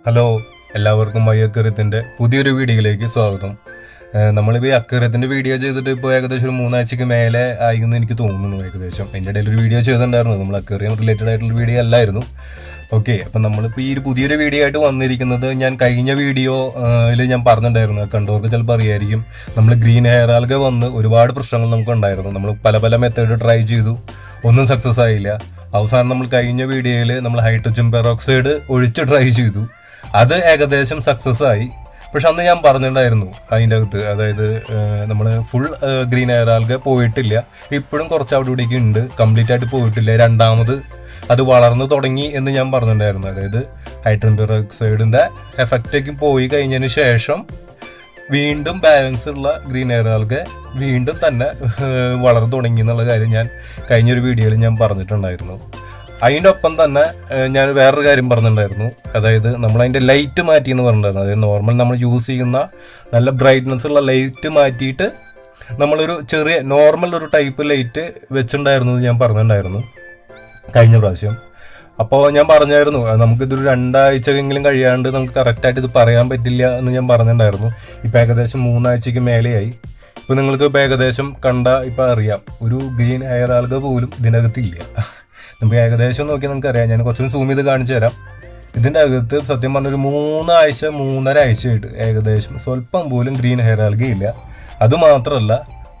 Hello, എല്ലാവർക്കും അക്വേറിയത്തിൻ്റെ പുതിയൊരു വീഡിയോയിലേക്ക് സ്വാഗതം. നമ്മളിപ്പോൾ ഈ അക്വേറിയത്തിൻ്റെ വീഡിയോ ചെയ്തിട്ട് ഇപ്പോൾ ഏകദേശം ഒരു 3 ആഴ്ചയ്ക്ക് മേലെ ആയിരുന്നു എനിക്ക് തോന്നുന്നു. ഏകദേശം അതിൻ്റെ ഇടയിൽ ഒരു വീഡിയോ ചെയ്തിട്ടുണ്ടായിരുന്നു. നമ്മൾ അക്വേറിയം റിലേറ്റഡ് ആയിട്ടുള്ള വീഡിയോ അല്ലായിരുന്നു. ഓക്കെ, അപ്പം നമ്മളിപ്പോൾ ഈ ഒരു പുതിയൊരു വീഡിയോ ആയിട്ട് വന്നിരിക്കുന്നത്, ഞാൻ കഴിഞ്ഞ വീഡിയോയിൽ ഞാൻ പറഞ്ഞിട്ടുണ്ടായിരുന്നു, കണ്ടവർക്ക് ചിലപ്പോൾ അറിയായിരിക്കും, നമ്മൾ ഗ്രീൻ ഹെയർ ആൽഗ വന്ന് ഒരുപാട് പ്രശ്നങ്ങൾ നമുക്ക് ഉണ്ടായിരുന്നു. നമ്മൾ പല മെത്തേഡ് ട്രൈ ചെയ്തു, ഒന്നും സക്സസ് ആയില്ല. അവസാനം നമ്മൾ കഴിഞ്ഞ വീഡിയോയിൽ നമ്മൾ ഹൈഡ്രജൻ പെറോക്സൈഡ് ഒഴിച്ച് ട്രൈ ചെയ്തു. അത് ഏകദേശം സക്സസ് ആയി. പക്ഷെ അന്ന് ഞാൻ പറഞ്ഞിട്ടുണ്ടായിരുന്നു അതിൻ്റെ അകത്ത്, അതായത് നമ്മൾ ഫുൾ ഗ്രീൻ ഹെയർ ആൽഗ പോയിട്ടില്ല, ഇപ്പോഴും കുറച്ച് അവിടെ ഇവിടേക്ക് ഉണ്ട്, കംപ്ലീറ്റ് ആയിട്ട് പോയിട്ടില്ല. രണ്ടാമത് അത് വളർന്നു തുടങ്ങി എന്ന് ഞാൻ പറഞ്ഞിട്ടുണ്ടായിരുന്നു. അതായത് ഹൈഡ്രജൻ പെറോക്സൈഡിൻ്റെ എഫക്റ്റേക്ക് പോയി കഴിഞ്ഞതിന് ശേഷം വീണ്ടും ബാലൻസ് ഉള്ള ഗ്രീൻ ഹെയർ ആൽഗ വീണ്ടും തന്നെ വളർന്നു തുടങ്ങി എന്നുള്ള കാര്യം ഞാൻ കഴിഞ്ഞൊരു വീഡിയോയിൽ ഞാൻ പറഞ്ഞിട്ടുണ്ടായിരുന്നു. അതിൻ്റെ ഒപ്പം തന്നെ ഞാൻ വേറൊരു കാര്യം പറഞ്ഞിട്ടുണ്ടായിരുന്നു, അതായത് നമ്മൾ അതിൻ്റെ ലൈറ്റ് മാറ്റി എന്ന് പറഞ്ഞിട്ടുണ്ടായിരുന്നു. അതായത് നോർമൽ നമ്മൾ യൂസ് ചെയ്യുന്ന നല്ല ബ്രൈറ്റ്നസ് ഉള്ള ലൈറ്റ് മാറ്റിയിട്ട് നമ്മളൊരു ചെറിയ നോർമൽ ഒരു ടൈപ്പ് ലൈറ്റ് വെച്ചിട്ടുണ്ടായിരുന്നു എന്ന് ഞാൻ പറഞ്ഞിട്ടുണ്ടായിരുന്നു കഴിഞ്ഞ പ്രാവശ്യം. അപ്പോൾ ഞാൻ പറഞ്ഞായിരുന്നു നമുക്കിതൊരു 2 ആഴ്ചയെങ്കിലും കഴിയാണ്ട് നമുക്ക് കറക്റ്റായിട്ട് ഇത് പറയാൻ പറ്റില്ല എന്ന് ഞാൻ പറഞ്ഞിട്ടുണ്ടായിരുന്നു. ഇപ്പം ഏകദേശം 3 ആഴ്ചയ്ക്ക് മേലെയായി. ഇപ്പോൾ നിങ്ങൾക്ക് ഇപ്പോൾ ഏകദേശം ഇപ്പം അറിയാം, ഒരു ഗ്രീൻ ഹെയർ ആൽഗ പോലും ഇതിനകത്തില്ല. നമുക്ക് ഏകദേശം നോക്കിയാൽ നിങ്ങൾക്ക് അറിയാം. ഞാൻ കുറച്ചും സൂം ചെയ്ത് കാണിച്ചു തരാം. ഇതിൻ്റെ അകത്ത് സത്യം പറഞ്ഞൊരു 3 ആഴ്ച 3.5 ആഴ്ചയായിട്ട് ഏകദേശം സ്വല്പം പോലും ഗ്രീൻ ഹെയർ ആൽഗ ഇല്ല. അതുമാത്രമല്ല,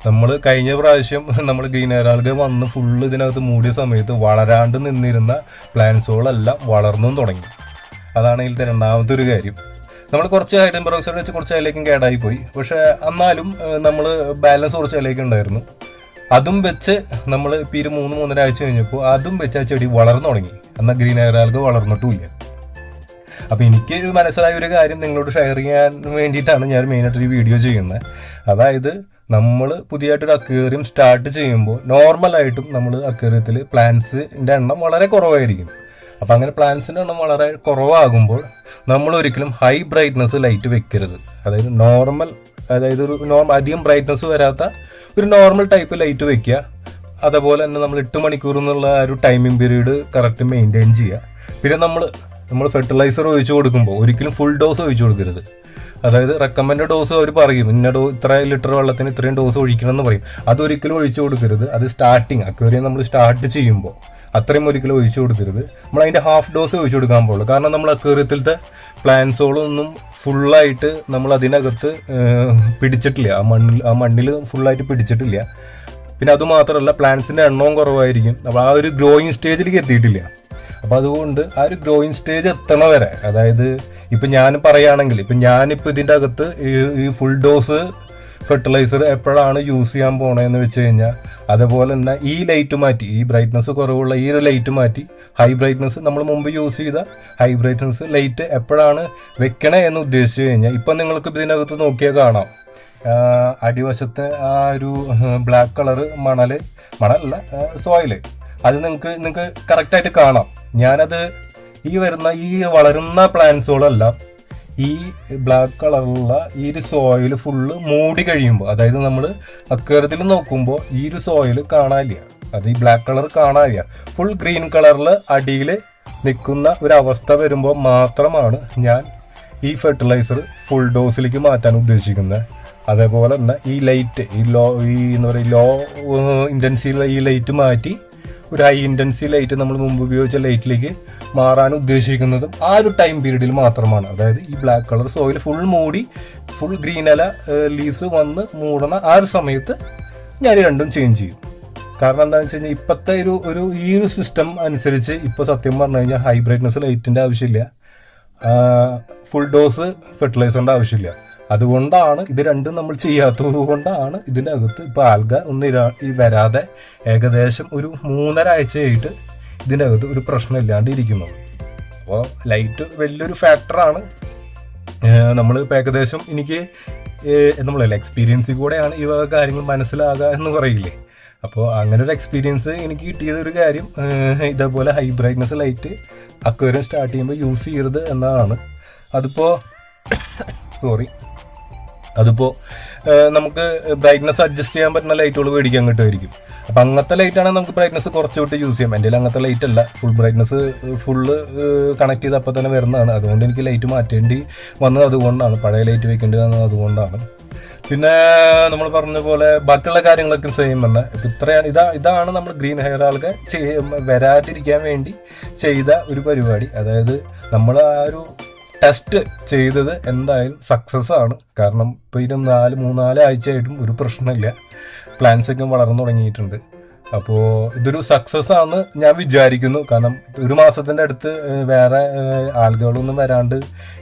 നമ്മൾ കഴിഞ്ഞ പ്രാവശ്യം നമ്മൾ ഗ്രീൻ ഹെയർ ആൽഗ വന്ന് ഫുള്ള് ഇതിനകത്ത് മൂടിയ സമയത്ത് വളരാണ്ട് നിന്നിരുന്ന പ്ലാന്റ്സുകളെല്ലാം വളർന്നും തുടങ്ങി. അതാണ് ഇതിലത്തെ രണ്ടാമത്തെ ഒരു കാര്യം. നമ്മൾ കുറച്ച് ഹൈഡ്രജൻ പെറോക്സൈഡ് വെച്ച് കുറച്ച് അതിലേക്കും കേടായി പോയി. പക്ഷെ എന്നാലും നമ്മൾ ബാലൻസ് കുറച്ച് അതിലേക്ക് ഉണ്ടായിരുന്നു. അതും വെച്ച് നമ്മൾ ഇപ്പോൾ ഈ 3-3.5 ആഴ്ച കഴിഞ്ഞപ്പോൾ അതും വെച്ച് ആ ചെടി വളർന്നു തുടങ്ങി. എന്നാൽ ഗ്രീൻ ഹെയർ ആൽഗ വളർന്നിട്ടുമില്ല. അപ്പോൾ എനിക്ക് മനസ്സിലായ ഒരു കാര്യം നിങ്ങളോട് ഷെയർ ചെയ്യാൻ വേണ്ടിയിട്ടാണ് ഞാൻ മെയിനായിട്ടൊരു വീഡിയോ ചെയ്യുന്നത്. അതായത് നമ്മൾ പുതിയതായിട്ടൊരു അക്വേറിയം സ്റ്റാർട്ട് ചെയ്യുമ്പോൾ നോർമലായിട്ടും നമ്മൾ അക്വേറിയത്തിൽ പ്ലാന്റ്സിൻ്റെ എണ്ണം വളരെ കുറവായിരിക്കും. അപ്പോൾ അങ്ങനെ പ്ലാന്റ്സിൻ്റെ എണ്ണം വളരെ കുറവാകുമ്പോൾ നമ്മൾ ഒരിക്കലും ഹൈ ബ്രൈറ്റ്നസ് ലൈറ്റ് വെക്കരുത്. അതായത് ഒരു അധികം ബ്രൈറ്റ്നസ് വരാത്ത ഒരു നോർമൽ ടൈപ്പ് ലൈറ്റ് വെക്കുക. അതേപോലെ തന്നെ നമ്മൾ 8 മണിക്കൂർ എന്നുള്ള ഒരു ടൈമിംഗ് പീരീഡ് കറക്റ്റ് മെയിൻറ്റെയിൻ ചെയ്യുക. പിന്നെ നമ്മൾ ഫെർട്ടിലൈസർ ഒഴിച്ചു കൊടുക്കുമ്പോൾ ഒരിക്കലും ഫുൾ ഡോസ് ഒഴിച്ചു കൊടുക്കരുത്. അതായത് റെക്കമെൻഡ് ഡോസ് അവർ പറയും, ഇത്ര ലിറ്റർ വെള്ളത്തിന് ഇത്രയും ഡോസ് ഒഴിക്കണം എന്ന് പറയും. അതൊരിക്കലും ഒഴിച്ചു കൊടുക്കരുത്. അത് അക്വേറിയം നമ്മൾ സ്റ്റാർട്ട് ചെയ്യുമ്പോൾ അത്രയും ഒരിക്കലും ഒഴിച്ചു കൊടുക്കരുത്. നമ്മൾ അതിൻ്റെ ഹാഫ് ഡോസ് ഒഴിച്ചു കൊടുക്കാൻ പോകുള്ളൂ. കാരണം നമ്മൾ അക്വേറിയത്തിലത്തെ പ്ലാന്റ്സുകളൊന്നും ഫുള്ളായിട്ട് നമ്മൾ അതിനകത്ത് പിടിച്ചിട്ടില്ല, ആ മണ്ണിൽ ഫുള്ളായിട്ട് പിടിച്ചിട്ടില്ല. പിന്നെ അതുമാത്രമല്ല, പ്ലാന്റ്സിൻ്റെ എണ്ണവും കുറവായിരിക്കും. അപ്പോൾ ആ ഒരു ഗ്രോയിങ് സ്റ്റേജിലേക്ക് എത്തിയിട്ടില്ല. അപ്പോൾ അതുകൊണ്ട് ആ ഒരു ഗ്രോയിങ് സ്റ്റേജ് എത്തണ വരെ, അതായത് ഇപ്പം ഞാൻ പറയുകയാണെങ്കിൽ, ഞാനിപ്പോൾ ഇതിൻ്റെ അകത്ത് ഈ ഫുൾ ഡോസ് ഫെർട്ടിലൈസർ എപ്പോഴാണ് യൂസ് ചെയ്യാൻ പോണതെന്ന് വെച്ച് കഴിഞ്ഞാൽ, അതുപോലെ തന്നെ ഈ ലൈറ്റ് മാറ്റി, ഈ ബ്രൈറ്റ്നസ് കുറവുള്ള ഈ ഒരു ലൈറ്റ് മാറ്റി ഹൈ ബ്രൈറ്റ്നസ്, നമ്മൾ മുമ്പ് യൂസ് ചെയ്ത ഹൈ ബ്രൈറ്റ്നസ് ലൈറ്റ് എപ്പോഴാണ് വെക്കണേ എന്ന് ഉദ്ദേശിച്ചു കഴിഞ്ഞാൽ, ഇപ്പം നിങ്ങൾക്ക് ഇതിനകത്ത് നോക്കിയാൽ കാണാം, അടിവശത്തെ ആ ഒരു ബ്ലാക്ക് കളറ് മണലല്ല സോയില്, അത് നിങ്ങൾക്ക് കറക്റ്റായിട്ട് കാണാം. ഞാനത് ഈ വളരുന്ന പ്ലാന്റ്സുകളെല്ലാം ഈ ബ്ലാക്ക് കളറുള്ള ഈ ഒരു സോയിൽ ഫുള്ള് മൂടി കഴിയുമ്പോൾ, അതായത് നമ്മൾ അക്വേറിയത്തിൽ നോക്കുമ്പോൾ ഈ ഒരു സോയിൽ കാണാനില്ല, അത് ഈ ബ്ലാക്ക് കളർ കാണാനില്ല, ഫുൾ ഗ്രീൻ കളറിൽ അടിയിൽ നിൽക്കുന്ന ഒരു അവസ്ഥ വരുമ്പോൾ മാത്രമാണ് ഞാൻ ഈ ഫെർട്ടിലൈസർ ഫുൾ ഡോസിലേക്ക് മാറ്റാൻ ഉദ്ദേശിക്കുന്നത്. അതേപോലെ തന്നെ ഈ ലൈറ്റ് ലോ ഇൻറ്റൻസിറ്റി ഈ ലൈറ്റ് മാറ്റി ഒരു ഹൈ ഇൻറ്റൻസി ലൈറ്റ് നമ്മൾ മുമ്പ് ഉപയോഗിച്ച ലൈറ്റിലേക്ക് മാറാൻ ഉദ്ദേശിക്കുന്നതും ആ ഒരു ടൈം പീരീഡിൽ മാത്രമാണ്. അതായത് ഈ black colour soil full green leaves വന്ന് മൂടണ ആ ഒരു സമയത്ത് ഞാൻ രണ്ടും ചേഞ്ച് ചെയ്യും. കാരണം എന്താണെന്ന് വെച്ച് കഴിഞ്ഞാൽ ഇപ്പോഴത്തെ ഈ ഒരു സിസ്റ്റം അനുസരിച്ച് ഇപ്പോൾ സത്യം പറഞ്ഞു കഴിഞ്ഞാൽ ഹൈ ബ്രൈറ്റ്നസ് ലൈറ്റിൻ്റെ ആവശ്യമില്ല, ഫുൾ ഡോസ് ഫെർട്ടിലൈസറിൻ്റെ ആവശ്യമില്ല. അതുകൊണ്ടാണ് ഇത് രണ്ടും നമ്മൾ ചെയ്യാത്തത് കൊണ്ടാണ് ഇതിൻ്റെ അകത്ത് ഇപ്പോൾ ആൽഗ വരാതെ ഏകദേശം ഒരു 3.5 ആഴ്ചയായിട്ട് ഇതിൻ്റെ അകത്ത് ഒരു പ്രശ്നമില്ലാണ്ട് ഇരിക്കുന്നത്. അപ്പോൾ ലൈറ്റ് വലിയൊരു ഫാക്ടറാണ്. നമ്മളിപ്പോൾ ഏകദേശം എനിക്ക് നമ്മളല്ല എക്സ്പീരിയൻസിൽ കൂടെയാണ് ഈ വക കാര്യങ്ങൾ മനസ്സിലാകുക എന്ന് പറയില്ലേ. അപ്പോൾ അങ്ങനെ ഒരു എക്സ്പീരിയൻസ് എനിക്ക് കിട്ടിയതൊരു കാര്യം, ഇതേപോലെ high brightness light aquarium start ചെയ്യുമ്പോൾ യൂസ് ചെയ്യരുത് എന്നതാണ്. അതിപ്പോൾ നമുക്ക് ബ്രൈറ്റ്നസ് അഡ്ജസ്റ്റ് ചെയ്യാൻ പറ്റുന്ന ലൈറ്റുകൾ മേടിക്കാൻ കിട്ടുമായിരിക്കും. അപ്പം അങ്ങനത്തെ ലൈറ്റാണെങ്കിൽ നമുക്ക് ബ്രൈറ്റ്നസ് കുറച്ചുവിട്ട് യൂസ് ചെയ്യാം. എൻ്റെ അങ്ങനത്തെ ലൈറ്റ് അല്ല, ഫുൾ ബ്രൈറ്റ്നസ് ഫുള്ള് കണക്ട് ചെയ്ത് അപ്പോൾ തന്നെ വരുന്നതാണ്. അതുകൊണ്ട് എനിക്ക് ലൈറ്റ് മാറ്റേണ്ടി വന്നത് അതുകൊണ്ടാണ്, പഴയ ലൈറ്റ് വെക്കേണ്ടി വന്നത് അതുകൊണ്ടാണ്. പിന്നെ നമ്മൾ പറഞ്ഞ പോലെ ബാക്കിയുള്ള കാര്യങ്ങളൊക്കെ സെയിം തന്നെ. ഇത്രയാണ് ഇതാണ് നമ്മൾ ഗ്രീൻ ഹെയർ ആൾക്ക് വരാതിരിക്കാൻ വേണ്ടി ചെയ്ത ഒരു പരിപാടി. അതായത് നമ്മൾ ആ ഒരു ടെസ്റ്റ് ചെയ്തത് എന്തായാലും സക്സസ് ആണ്. കാരണം ഇപ്പോൾ 3-4 ആഴ്ചയായിട്ടും ഒരു പ്രശ്നമില്ല, പ്ലാന്റ്സ് ഒക്കെ വളർന്നു തുടങ്ങിയിട്ടുണ്ട്. അപ്പോൾ ഇതൊരു സക്സസ് ആണ് ഞാൻ വിചാരിക്കുന്നു. കാരണം 1 മാസത്തിൻ്റെ അടുത്ത് വേറെ ആൽഗകളൊന്നും വരാണ്ട്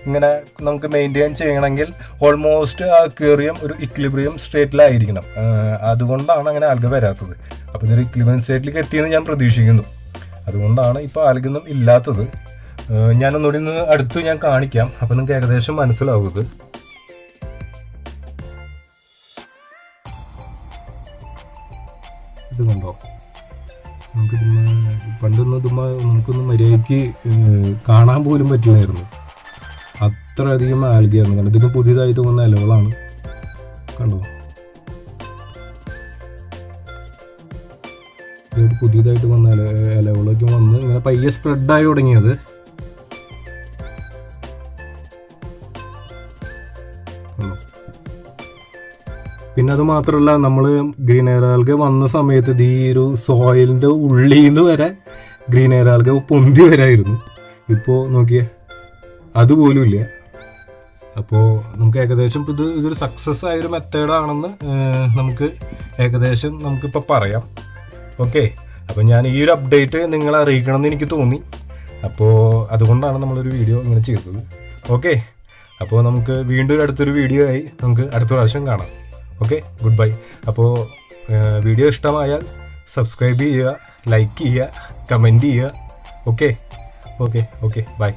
ഇങ്ങനെ നമുക്ക് മെയിൻറ്റെയിൻ ചെയ്യണമെങ്കിൽ ഓൾമോസ്റ്റ് ആ അക്വേറിയം ഒരു ഇക്വിലിബ്രിയം സ്റ്റേറ്റിലായിരിക്കണം. അതുകൊണ്ടാണ് അങ്ങനെ ആൽഗ വരാത്തത്. അപ്പോൾ ഇതൊരു ഇക്വിലിബ്രിയം സ്റ്റേറ്റിലേക്ക് എത്തിയെന്ന് ഞാൻ പ്രതീക്ഷിക്കുന്നു. അതുകൊണ്ടാണ് ഇപ്പോൾ ആൽഗൊന്നും ഇല്ലാത്തത്. ഞാനൊന്നുകൂടി അടുത്ത് ഞാൻ കാണിക്കാം, അപ്പം നിങ്ങൾക്ക് ഏകദേശം മനസ്സിലാവുന്നത്. ഇത് കണ്ടോ, നമുക്ക് പണ്ടൊന്നും നമുക്കൊന്നും മര്യാദയ്ക്ക് കാണാൻ പോലും പറ്റില്ലായിരുന്നു, അത്രയധികം ആൽഗയായിരുന്നു. കാരണം ഇതിന് പുതിയതായിട്ട് വന്ന ഇലകളാണ്, കണ്ടോ, ഇത് പുതിയതായിട്ട് വന്ന ഇലകളൊക്കെ വന്ന് ഇങ്ങനെ പയ്യെ സ്പ്രെഡായി തുടങ്ങിയത്. പിന്നെ അത് മാത്രമല്ല, നമ്മൾ ഗ്രീൻ ഹെയർ ആൽഗ വന്ന സമയത്ത് ഈ ഒരു സോയിലിൻ്റെ ഉള്ളിൽ നിന്ന് വരെ ഗ്രീൻ ഹെയർ ആൽഗ പൊന്തി വരായിരുന്നു. ഇപ്പോൾ നോക്കിയേ, അതുപോലും ഇല്ല. അപ്പോൾ നമുക്ക് ഏകദേശം ഇതൊരു സക്സസ് ആയൊരു മെത്തേഡാണെന്ന് നമുക്ക് ഏകദേശം നമുക്കിപ്പോൾ പറയാം. ഓക്കെ, അപ്പോൾ ഞാൻ ഈ ഒരു അപ്ഡേറ്റ് നിങ്ങളെ അറിയിക്കണം എന്ന് എനിക്ക് തോന്നി. അപ്പോൾ അതുകൊണ്ടാണ് നമ്മളൊരു വീഡിയോ ഇങ്ങനെ ചെയ്തത്. ഓക്കെ, അപ്പോൾ നമുക്ക് വീണ്ടും അടുത്തൊരു വീഡിയോ ആയി നമുക്ക് അടുത്ത പ്രാവശ്യം കാണാം. Okay, good bye. അപ്പോൾ വീഡിയോ ഇഷ്ടമായാൽ സബ്സ്ക്രൈബ് ചെയ്യുക, ലൈക്ക് ചെയ്യുക, കമൻറ്റ് ചെയ്യുക. Okay, by.